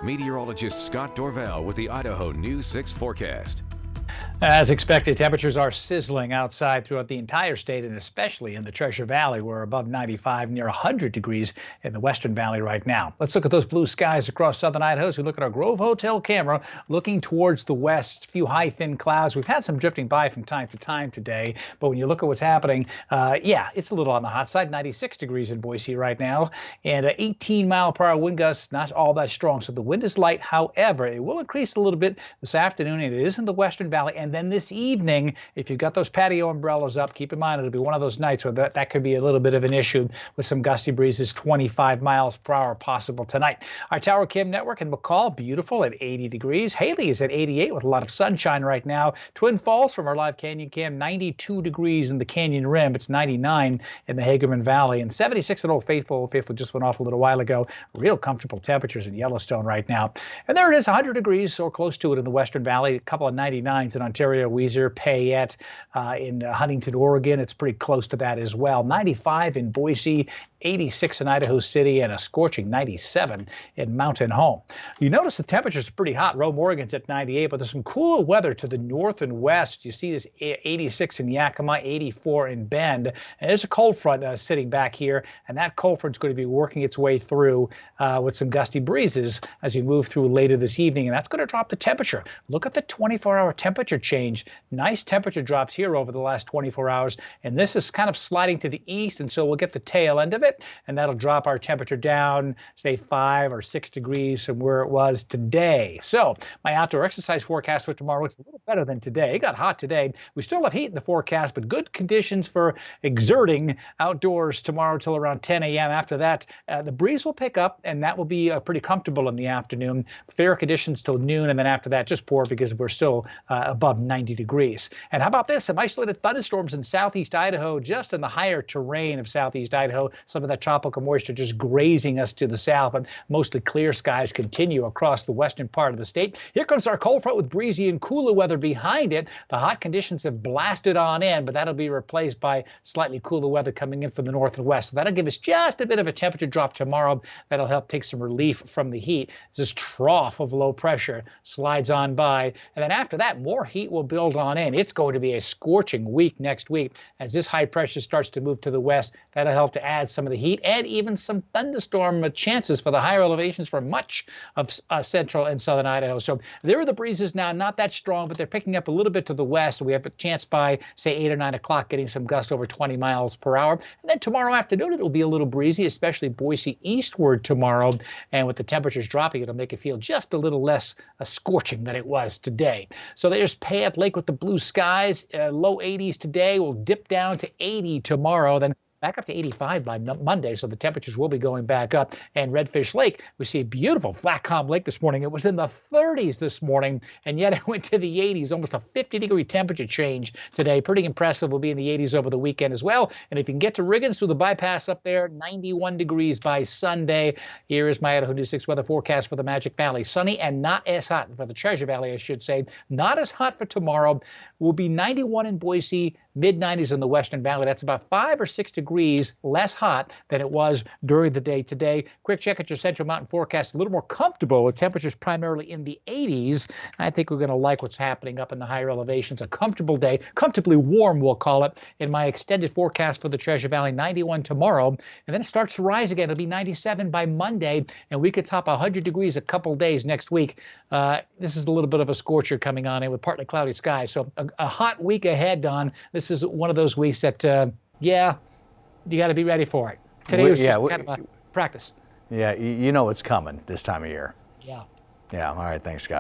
Meteorologist Scott Dorval with the Idaho News 6 forecast. As expected, temperatures are sizzling outside throughout the entire state, and especially in the Treasure Valley. We're above 95, near 100 degrees in the Western Valley right now. Let's look at those blue skies across southern Idaho as we look at our Grove Hotel camera looking towards the west. A few high, thin clouds. We've had some drifting by from time to time today, but when you look at what's happening, yeah, it's a little on the hot side. 96 degrees in Boise right now, and 18-mile-per-hour wind gusts, not all that strong. So the wind is light. However, it will increase a little bit this afternoon, and it is in the Western Valley. And then this evening, if you've got those patio umbrellas up, keep in mind it'll be one of those nights where that could be a little bit of an issue with some gusty breezes, 25 miles per hour possible tonight. Our Tower Cam network in McCall, beautiful at 80 degrees. Haley is at 88 with a lot of sunshine right now. Twin Falls from our live Canyon Cam, 92 degrees in the Canyon Rim. It's 99 in the Hagerman Valley, and 76 at Old Faithful. Old Faithful just went off a little while ago. Real comfortable temperatures in Yellowstone right now. And there it is, 100 degrees or close to it in the Western Valley. A couple of 99s in Ontario, Weiser, Payette, in Huntington, Oregon. It's pretty close to that as well. 95 in Boise, 86 in Idaho City, and a scorching 97 in Mountain Home. You notice the temperatures are pretty hot. Rome, Oregon's at 98, but there's some cooler weather to the north and west. You see this 86 in Yakima, 84 in Bend, and there's a cold front sitting back here, and that cold front's going to be working its way through with some gusty breezes as we move through later this evening, and that's going to drop the temperature. Look at the 24-hour temperature change. Nice temperature drops here over the last 24 hours, and this is kind of sliding to the east, and so we'll get the tail end of it, and that'll drop our temperature down, say 5 or 6 degrees from where it was today. So my outdoor exercise forecast for tomorrow looks a little better than today. It got hot today. We still have heat in the forecast, but good conditions for exerting outdoors tomorrow till around 10 a.m. After that, the breeze will pick up, and that will be pretty comfortable in the afternoon. Fair conditions till noon, and then after that, just poor because we're still above 90 degrees. And how about this? Some isolated thunderstorms in southeast Idaho, just in the higher terrain of southeast Idaho. Some of that tropical moisture just grazing us to the south, but mostly clear skies continue across the western part of the state. Here comes our cold front with breezy and cooler weather behind it. The hot conditions have blasted on in, but that'll be replaced by slightly cooler weather coming in from the north and west. So that'll give us just a bit of a temperature drop tomorrow. That'll help take some relief from the heat. This trough of low pressure slides on by, and then after that, more heat will build on in. It's going to be a scorching week next week as this high pressure starts to move to the west. That'll help to add some of the heat and even some thunderstorm chances for the higher elevations for much of central and southern Idaho. So there are the breezes now, not that strong, but they're picking up a little bit to the west. We have a chance by, say, 8 or 9 o'clock getting some gusts over 20 miles per hour. And then tomorrow afternoon, it'll be a little breezy, especially Boise eastward tomorrow. And with the temperatures dropping, it'll make it feel just a little less scorching than it was today. So there's Payette Lake with the blue skies, low 80s today. We'll dip down to 80 tomorrow, then back up to 85 by Monday, so the temperatures will be going back up. And Redfish Lake, we see a beautiful flat calm lake this morning. It was in the 30s this morning, and yet it went to the 80s, almost a 50-degree temperature change today. Pretty impressive. We'll be in the 80s over the weekend as well. And if you can get to Riggins through the bypass up there, 91 degrees by Sunday. Here is my Idaho News 6 weather forecast for the Magic Valley. Sunny and not as hot for the Treasure Valley, I should say. Not as hot for tomorrow. Will be 91 in Boise, mid-90s in the Western Valley. That's about 5 or 6 degrees less hot than it was during the day today. Quick check at your Central Mountain forecast. A little more comfortable with temperatures primarily in the 80s. I think we're going to like what's happening up in the higher elevations. A comfortable day, comfortably warm, we'll call it. In my extended forecast for the Treasure Valley, 91 tomorrow. And then it starts to rise again. It'll be 97 by Monday, and we could top 100 degrees a couple days next week. This is a little bit of a scorcher coming on in with partly cloudy skies. So a hot week ahead, Don. This is one of those weeks that, yeah, you got to be ready for it. Today was just kind of a practice. Yeah, you know it's coming this time of year. Yeah. Yeah, all right, thanks, Scott.